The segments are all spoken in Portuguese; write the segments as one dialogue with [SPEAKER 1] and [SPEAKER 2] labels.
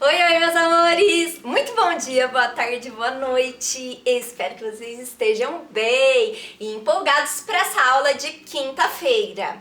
[SPEAKER 1] Oi, meus amores! Muito bom dia, boa tarde, boa noite! Espero que vocês estejam bem e empolgados para essa aula de quinta-feira.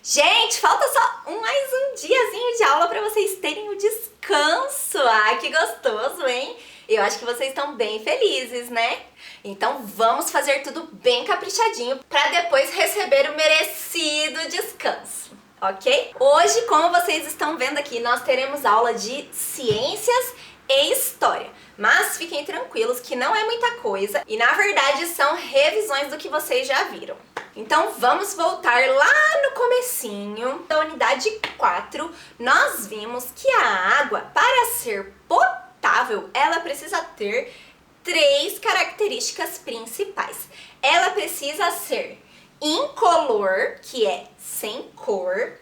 [SPEAKER 1] Gente, falta só mais um diazinho de aula para vocês terem o descanso. Ah, que gostoso, hein? Eu acho que vocês estão bem felizes, né? Então vamos fazer tudo bem caprichadinho para depois receber o merecido descanso. Ok? Hoje, como vocês estão vendo aqui, nós teremos aula de ciências e história. Mas fiquem tranquilos que não é muita coisa e na verdade são revisões do que vocês já viram. Então vamos voltar lá no comecinho da unidade 4. Nós vimos que a água, para ser potável, ela precisa ter 3 características principais. Ela precisa ser incolor, que é sem cor,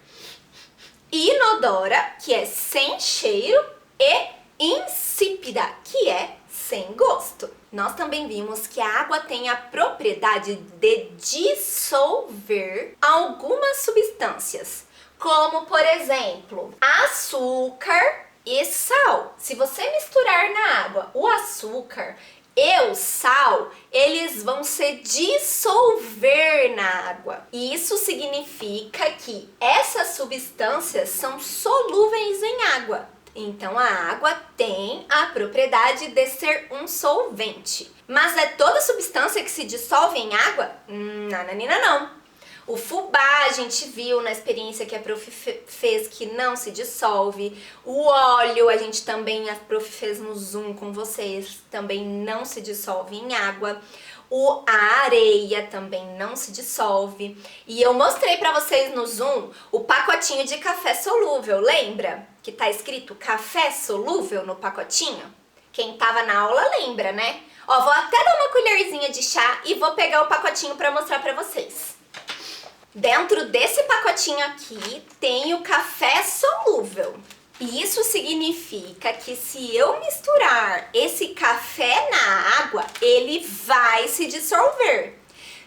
[SPEAKER 1] inodora, que é sem cheiro, e insípida, que é sem gosto. Nós também vimos que a água tem a propriedade de dissolver algumas substâncias, como por exemplo, açúcar e sal. Se você misturar na água o açúcar e o sal, eles vão se dissolver na água. E isso significa que essas substâncias são solúveis em água. Então a água tem a propriedade de ser um solvente. Mas é toda substância que se dissolve em água? Nananina não. O fubá a gente viu na experiência que a prof fez que não se dissolve. O óleo a gente também, a prof fez no Zoom com vocês, também não se dissolve em água. A areia também não se dissolve. E eu mostrei pra vocês no Zoom o pacotinho de café solúvel, lembra? Que tá escrito café solúvel no pacotinho? Quem tava na aula lembra, né? Ó, vou até dar uma colherzinha de chá e vou pegar o pacotinho pra mostrar pra vocês. Dentro desse pacotinho aqui tem o café solúvel. E isso significa que se eu misturar esse café na água, ele vai se dissolver.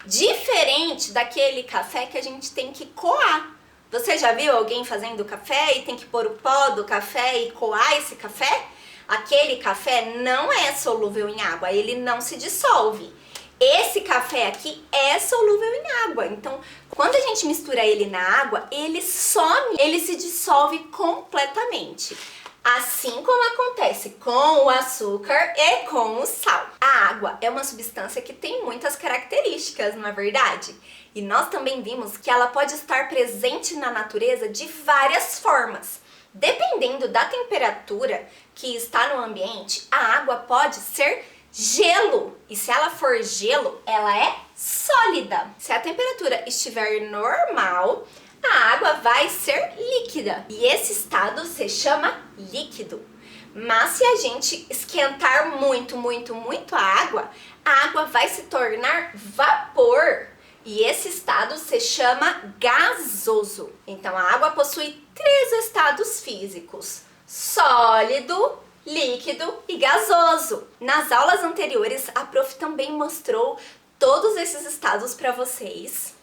[SPEAKER 1] Diferente daquele café que a gente tem que coar. Você já viu alguém fazendo café e tem que pôr o pó do café e coar esse café? Aquele café não é solúvel em água, ele não se dissolve. Esse café aqui é solúvel em água, então quando a gente mistura ele na água, ele some, ele se dissolve completamente. Assim como acontece com o açúcar e com o sal. A água é uma substância que tem muitas características, não é verdade? E nós também vimos que ela pode estar presente na natureza de várias formas. Dependendo da temperatura que está no ambiente, a água pode ser gelo, e se ela for gelo, ela é sólida. Se a temperatura estiver normal, a água vai ser líquida, e esse estado se chama líquido. Mas se a gente esquentar muito a água vai se tornar vapor, e esse estado se chama gasoso. Então a água possui 3 estados físicos: sólido, líquido e gasoso. Nas aulas anteriores, a prof também mostrou todos esses estados para vocês.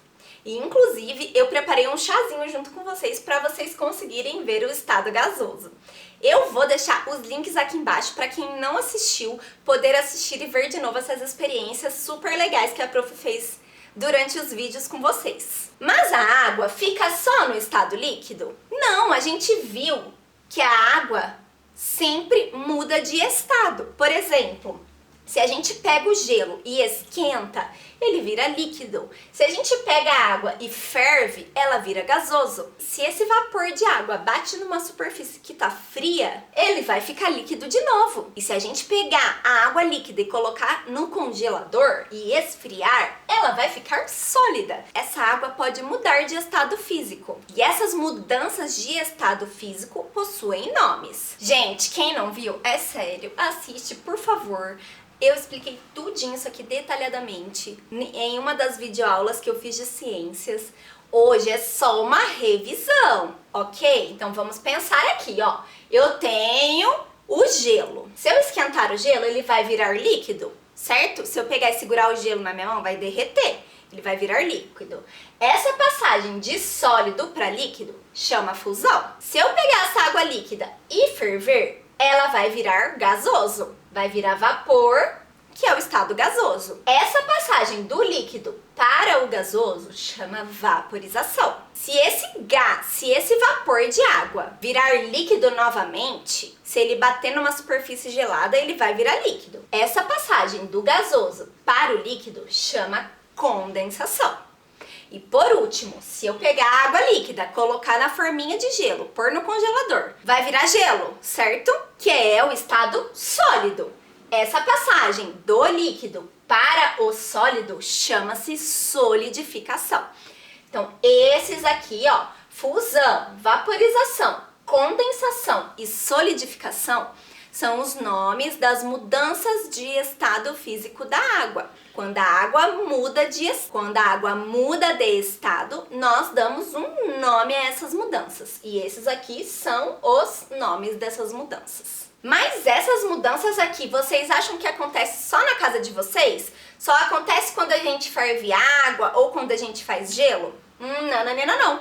[SPEAKER 1] E, inclusive, eu preparei um chazinho junto com vocês para vocês conseguirem ver o estado gasoso. Eu vou deixar os links aqui embaixo para quem não assistiu poder assistir e ver de novo essas experiências super legais que a prof fez durante os vídeos com vocês. Mas a água fica só no estado líquido? Não, a gente viu que a água sempre muda de estado. Por exemplo, se a gente pega o gelo e esquenta, ele vira líquido. Se a gente pega a água e ferve, ela vira gasoso. Se esse vapor de água bate numa superfície que está fria, ele vai ficar líquido de novo. E se a gente pegar a água líquida e colocar no congelador e esfriar, ela vai ficar sólida. Essa água pode mudar de estado físico. E essas mudanças de estado físico possuem nomes. Gente, quem não viu, é sério, assiste, por favor. Eu expliquei tudinho isso aqui detalhadamente em uma das videoaulas que eu fiz de ciências. Hoje é só uma revisão, ok? Então vamos pensar aqui, ó. Eu tenho o gelo. Se eu esquentar o gelo, ele vai virar líquido, certo? Se eu pegar e segurar o gelo na minha mão, vai derreter. Ele vai virar líquido. Essa passagem de sólido para líquido chama fusão. Se eu pegar essa água líquida e ferver, ela vai virar gasoso, vai virar vapor, que é o estado gasoso. Essa passagem do líquido para o gasoso chama vaporização. Se esse vapor de água virar líquido novamente, se ele bater numa superfície gelada, ele vai virar líquido. Essa passagem do gasoso para o líquido chama condensação. E por último, se eu pegar água líquida, colocar na forminha de gelo, pôr no congelador, vai virar gelo, certo? Que é o estado sólido. Essa passagem do líquido para o sólido chama-se solidificação. Então, esses aqui, ó, fusão, vaporização, condensação e solidificação são os nomes das mudanças de estado físico da água. Quando a água muda de estado, nós damos um nome a essas mudanças. E esses aqui são os nomes dessas mudanças. Mas essas mudanças aqui, vocês acham que acontece só na casa de vocês? Só acontece quando a gente ferve água ou quando a gente faz gelo? Não.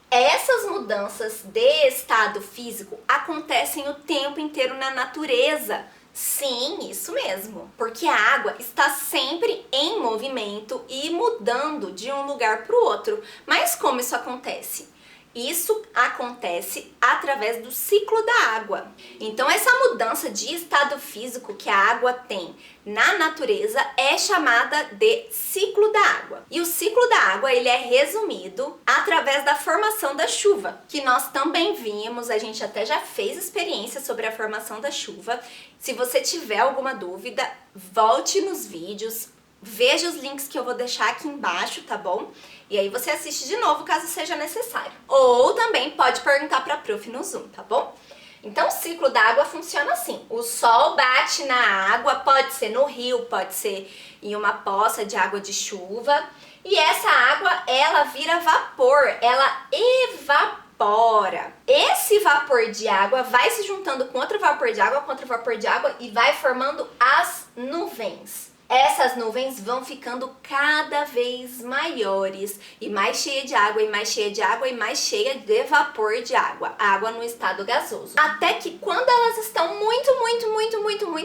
[SPEAKER 1] Essas mudanças de estado físico acontecem o tempo inteiro na natureza. Sim, isso mesmo. Porque a água está sempre em movimento e mudando de um lugar para o outro. Mas como isso acontece? Isso acontece através do ciclo da água. Então, essa mudança de estado físico que a água tem na natureza é chamada de ciclo da água. E o ciclo da água, ele é resumido através da formação da chuva, que nós também vimos, a gente até já fez experiência sobre a formação da chuva. Se você tiver alguma dúvida, volte nos vídeos, veja os links que eu vou deixar aqui embaixo, tá bom? E aí você assiste de novo, caso seja necessário. Ou também pode perguntar para a prof no Zoom, tá bom? Então, o ciclo da água funciona assim. O sol bate na água, pode ser no rio, pode ser em uma poça de água de chuva. E essa água, ela vira vapor, ela evapora. Esse vapor de água vai se juntando com outro vapor de água, e vai formando as nuvens. Essas nuvens vão ficando cada vez maiores e mais cheia de água, e mais cheia de água, e mais cheia de vapor de água. Água no estado gasoso. Até que quando elas estão muito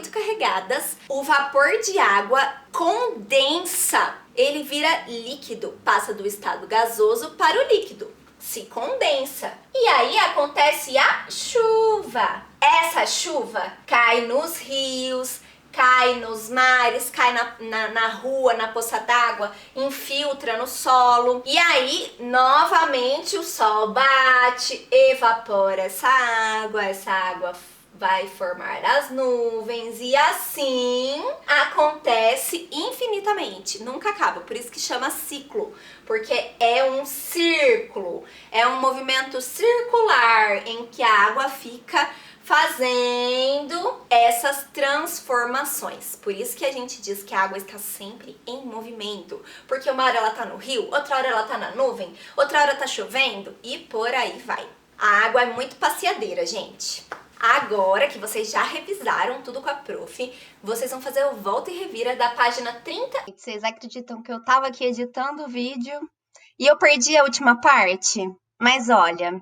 [SPEAKER 1] carregadas, o vapor de água condensa. Ele vira líquido, passa do estado gasoso para o líquido. Se condensa. E aí acontece a chuva. Essa chuva cai nos rios, cai nos mares, cai na rua, na poça d'água, infiltra no solo. E aí, novamente, o sol bate, evapora essa água vai formar as nuvens e assim acontece infinitamente, nunca acaba, por isso que chama ciclo, porque é um círculo, é um movimento circular em que a água fica fazendo essas transformações. Por isso que a gente diz que a água está sempre em movimento, porque uma hora ela tá no rio, outra hora ela tá na nuvem, outra hora tá chovendo e por aí vai. A água é muito passeadeira, gente. Agora que vocês já revisaram tudo com a prof, vocês vão fazer o volta e revira da página 30.
[SPEAKER 2] Vocês acreditam que eu tava aqui editando o vídeo e eu perdi a última parte? Mas olha,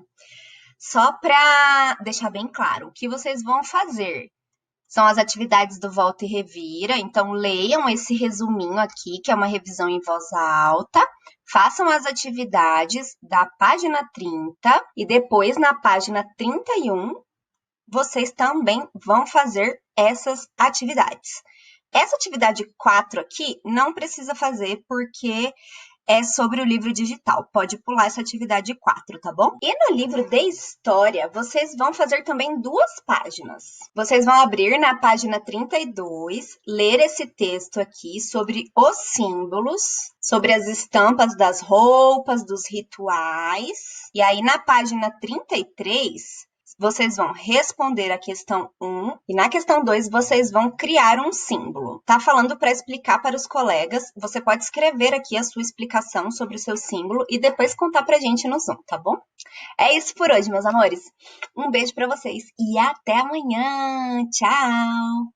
[SPEAKER 2] só para deixar bem claro, o que vocês vão fazer são as atividades do volta e revira, então leiam esse resuminho aqui, que é uma revisão em voz alta, façam as atividades da página 30 e depois na página 31, vocês também vão fazer essas atividades. Essa atividade 4 aqui não precisa fazer porque é sobre o livro digital. Pode pular essa atividade 4, tá bom? E no livro de história, vocês vão fazer também 2 páginas. Vocês vão abrir na página 32, ler esse texto aqui sobre os símbolos, sobre as estampas das roupas, dos rituais. E aí, na página 33, vocês vão responder a questão 1 e na questão 2 vocês vão criar um símbolo. Tá falando para explicar para os colegas, você pode escrever aqui a sua explicação sobre o seu símbolo e depois contar pra gente no Zoom, tá bom? É isso por hoje, meus amores. Um beijo para vocês e até amanhã. Tchau!